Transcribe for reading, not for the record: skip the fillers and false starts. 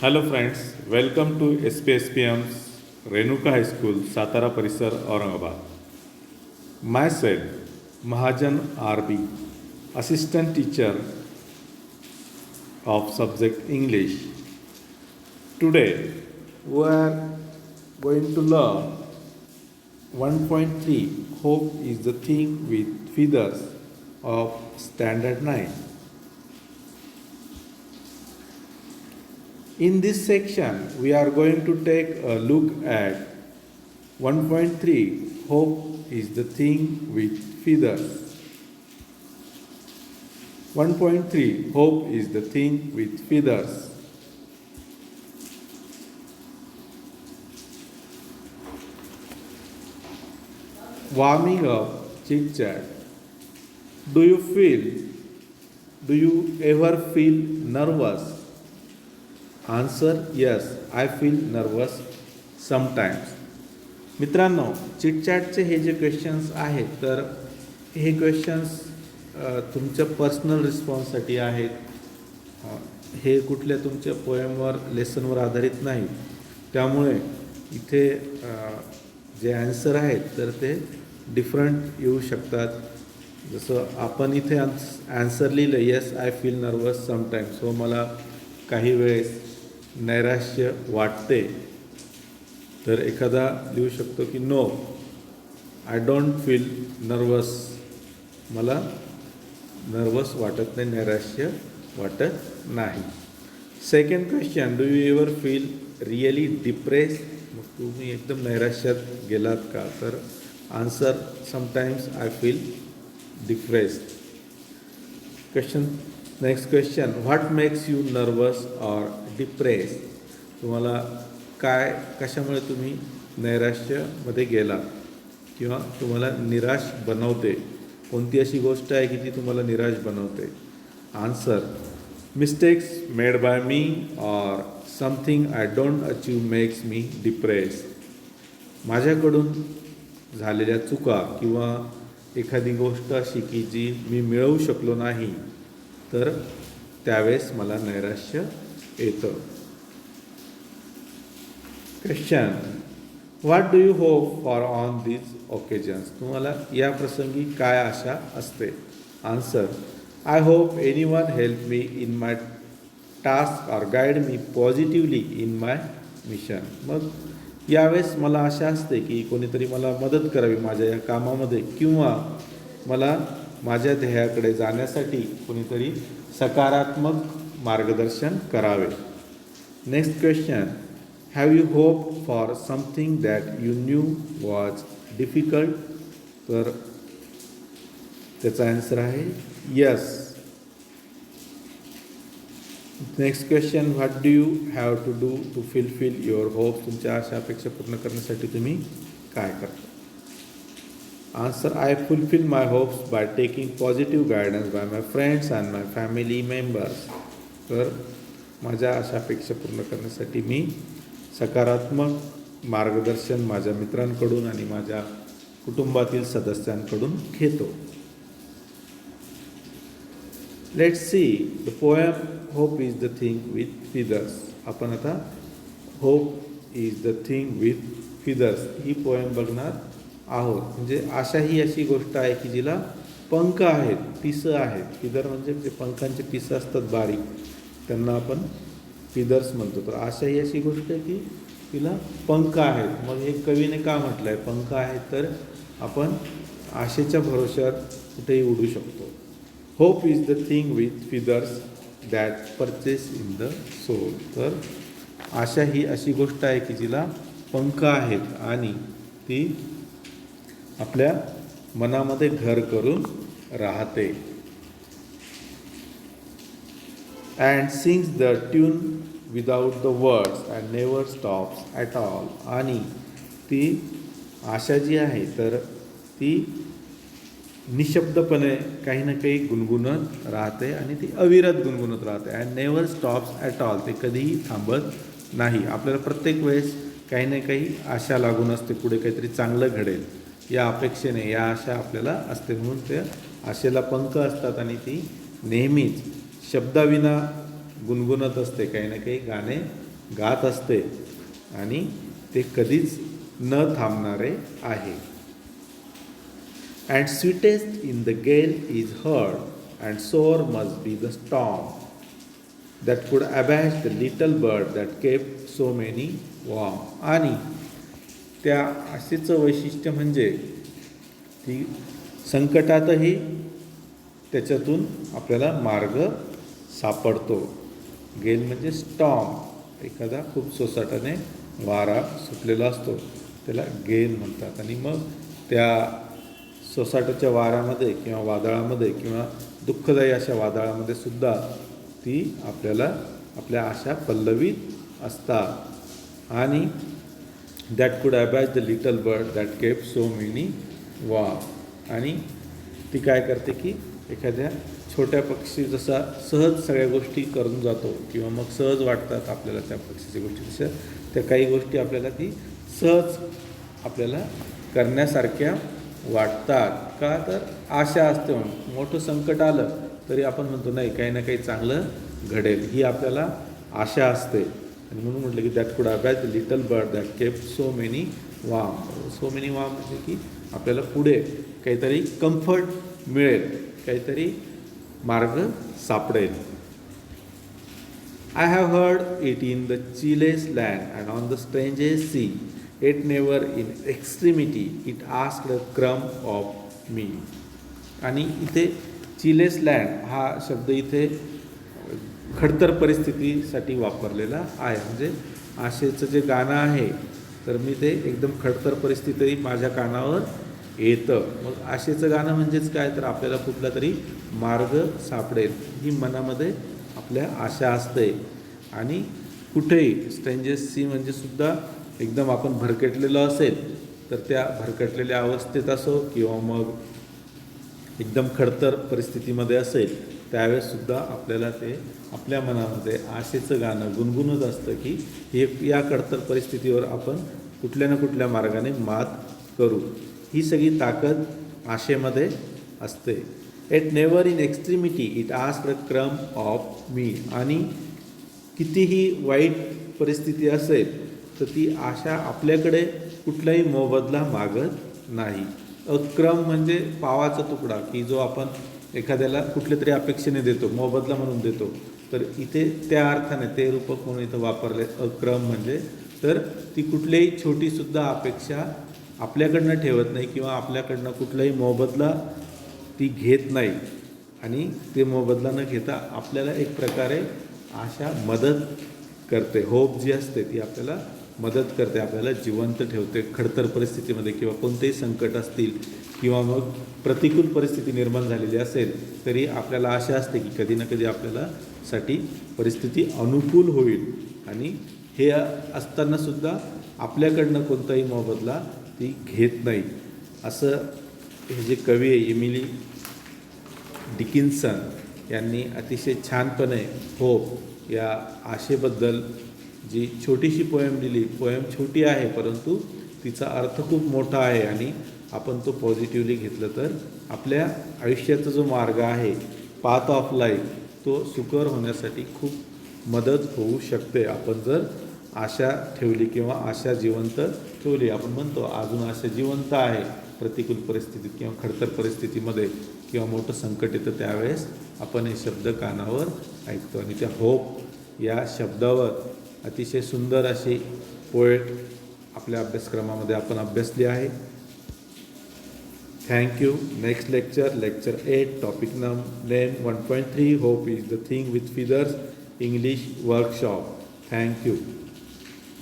Hello friends, welcome to SPSPM's Renuka High School, Satara Parisar, Aurangabad. Myself, Mahajan RB, Assistant Teacher of Subject English. Today, we are going to learn 1.3 Hope is the Thing with Feathers of Standard 9. In this section, we are going to take a look at 1.3 Hope is the Thing with Feathers. 1.3 Hope is the Thing with Feathers. Warming up chit chat. Do you ever feel nervous? Answer, yes, I feel nervous sometimes. मित्रांनो, चिटचॅटचे हे जे questions आहेत तर हे questions तुमच्या personal रिस्पॉन्ससाठी आहेत. हे कुठल्या तुमच्या पोएमवर लेसनवर आधारित नाही. त्यामुळे इथे जे ॲन्सर आहेत तर ते डिफरंट येऊ शकतात. जसं आपण इथे ॲन्सर लिहिलं, yes I feel nervous sometimes. So मला काही वेळेस नैराश्य वाटते. तर एखादा लिहू शकतो की no I don't feel nervous, मला नर्वस वाटत नाही, नैराश्य वाटत नाही. Second question, do you ever feel really depress? मग तुम्ही एकदम नैराश्यात गेलात का? तर answer, sometimes I feel depressed. Question next question, what makes you nervous or depress? तुम्हाला कशामुळे तुम्ही नैराश्यामध्ये गेला किंवा तुम्हाला निराश बनवते? कोणती अशी गोष्ट आहे की ती तुम्हाला निराश बनवते? Answer, mistakes made by me or something I don't achieve makes me depress. माझ्याकडून झालेल्या चुका किंवा एखादी गोष्ट अशी की जी मी मिळवू शकलो नाही तर त्यावेळेस मला नैराश्य येतं. Question, what do you hope for on these occasions? तुम्हाला या प्रसंगी काय आशा असते? Answer, I hope anyone help me in my task or guide me positively in my mission. मग यावेळेस मला आशा असते की कोणीतरी मला मदत करावी माझ्या या कामामध्ये किंवा मला माझ्या ध्येयाकडे जाण्यासाठी कोणीतरी सकारात्मक मार्गदर्शन करावे. Next question, have you hope for something that you knew was difficult? तर त्याचा आन्सर आहे yes. Next question, what do you have to do to fulfil your hope? तुमच्या आशा अपेक्षा पूर्ण करण्यासाठी तुम्ही काय करता? Answer, I fulfil my hopes by taking positive guidance by my friends and my family members. तर माझ्या आशा अपेक्षा पूर्ण करण्यासाठी मी सकारात्मक मार्गदर्शन माझ्या मित्रांकडून आणि माझ्या कुटुंबातील सदस्यांकडून घेतो. Let's see the poem hope is the thing with feathers. आपण आता hope is the thing with feathers he poem बघणार आहोत. म्हणजे आशा ही अशी गोष्ट आहे की जिला पंख आहेत, पिसं आहेत. फिदर म्हणजे जे पंखांचे पिसं असतात बारीक, त्यांना आपण फिदर्स म्हणतो. तर आशा ही अशी गोष्ट आहे की तिला पंख आहेत. मग हे कवीने का म्हटलं आहे पंख आहेत? तर आपण आशेच्या भरोश्यावर कुठेही उडू शकतो. Hope is the thing with feathers that perches in the soul. तर आशा ही अशी गोष्ट आहे की जिला पंख आहेत आणि ती आपल्या मनामध्ये घर करून राहते. And sings the tune without the words and never stops at all. आणि ती आशा जी आहे तर ती निशब्दपणे काही ना काही गुणगुणत राहते आणि ती अविरत गुणगुणत राहते. And never stops at all, ते कधीही थांबत नाही. आपल्याला प्रत्येक वेळेस काही ना काही आशा लागून असते, पुढे काहीतरी चांगलं घडेल या अपेक्षेने या आशा आपल्याला असते. म्हणून त्या आशेला पंख असतात आणि ती नेहमीच शब्दाविना गुणगुणत असते, काही ना काही गाणे गात असते आणि ते कधीच न थांबणारे आहे. And sweetest in the gale is heard, and sore must be the storm that could abash the little bird that kept so many warm. आणि त्या आशेचं वैशिष्ट्य म्हणजे ती संकटातही त्याच्यातून आपल्याला मार्ग सापडतो. गेल म्हणजे स्टॉर्म, एखादा खूप सोसाट्याने वारा सुटलेला असतो त्याला गेल म्हणतात. आणि मग त्या सोसाट्याच्या वाऱ्यामध्ये किंवा वादळामध्ये किंवा दुःखदायी अशा वादळामध्ये सुद्धा ती आपल्याला आपल्या आशा पल्लवीत असतात. आणि that could abash the little bird that kept so many warm. आणि ती काय करते की एखाद्या छोट्या पक्षी जसा सहज सगळ्या गोष्टी करून जातो किंवा मग सहज वाटतात आपल्याला त्या पक्षीच्या गोष्टी, तशा त्या काही गोष्टी आपल्याला ती सहज आपल्याला करण्यासारख्या वाटतात. का तर आशा असते म्हणून. मोठं संकट आलं तरी आपण म्हणतो नाही काही ना काही चांगलं घडेल, ही आपल्याला आशा असते. आणि म्हणून म्हटलं की that could abash the little bird that kept so many warm. So many warm म्हणजे की आपल्याला पुढे काहीतरी कम्फर्ट मिळेल, काहीतरी मार्ग सापडेल. I have heard it in the chillest land and on the strangest sea, yet never in extremity it asked a crumb of me. आणि इथे चिलेस लँड हा शब्द इथे खडतर परिस्थितीसाठी वापरलेला आहे. म्हणजे आशेचं जे गाणं आहे तर मी ते एकदम खडतर परिस्थिती माझ्या कानावर येतं. मग आशेचं गाणं म्हणजेच काय तर आपल्याला कुठला तरी मार्ग सापडेल ही मनामध्ये आपल्या आशा असते. आणि कुठेही स्ट्रेंजेस सी म्हणजे सुद्धा एकदम आपण भरकटलेलो असेल तर त्या भरकटलेल्या अवस्थेत असो किंवा मग एकदम खडतर परिस्थितीमध्ये असेल त्यावेळेससुद्धा आपल्याला ते आपल्या मनामध्ये आशेचं गाणं गुणगुणत असतं की हे या खडतर परिस्थितीवर आपण कुठल्या ना कुठल्या मार्गाने मात करू. ही सगळी ताकद आशेमध्ये असते. Yet never in extremity it asked a crumb of मी. आणि कितीही वाईट परिस्थिती असेल तर ती आशा आपल्याकडे कुठलाही मोबदला मागत नाही. अक्रम म्हणजे पावाचा तुकडा की जो आपण एखाद्याला कुठल्या तरी अपेक्षेने देतो, मोबदला म्हणून देतो. तर इथे त्या अर्थाने ते रूपक म्हणून इथं वापरले अक्रम म्हणजे. तर ती कुठलीही छोटीसुद्धा अपेक्षा आपल्याकडनं ठेवत नाही किंवा आपल्याकडनं कुठलाही मोबदला ती घेत नाही. आणि ते मोबदला न घेता आपल्याला एक प्रकारे आशा मदत करते. होप जी असते ती आपल्याला मदत करते, आपल्याला जिवंत ठेवते खडतर परिस्थितीमध्ये. किंवा कोणतेही संकट असतील किंवा मग प्रतिकूल परिस्थिती निर्माण झालेली असेल तरी आपल्याला आशा असते की कधी ना कधी आपल्याला साठी परिस्थिती अनुकूल होईल. आणि हे असतानासुद्धा आपल्याकडनं कोणताही मोबदला ती घेत नाही. असं हे जे कवी आहे एमिली डिकिन्सन यांनी अतिशय छानपणे होप या आशेबद्दल जी छोटीशी पोएम लिहिली. पोएम छोटी आहे परंतु तिचा अर्थ खूप मोठा आहे. आणि आपण तो पॉझिटिव्हली घेतलं तर आपल्या आयुष्याचा जो मार्ग आहे, पाथ ऑफ लाईफ, तो सुकर होण्यासाठी खूप मदत होऊ शकते आपण जर आशा ठेवली किंवा आशा जिवंत ठेवली. आपण म्हणतो अजून आशा जिवंत आहे प्रतिकूल परिस्थितीत किंवा खडतर परिस्थितीमध्ये किंवा मोठं संकट येतं त्यावेळेस आपण हे शब्द कानावर ऐकतो. आणि त्या होप या शब्दावर अतिशय सुंदर अशी पोएट आपल्या अभ्यासक्रमामध्ये आपण अभ्यासली आहे. Thank you. Next lecture 8, topic name 1.3, hope is the thing with feathers, English workshop. Thank you.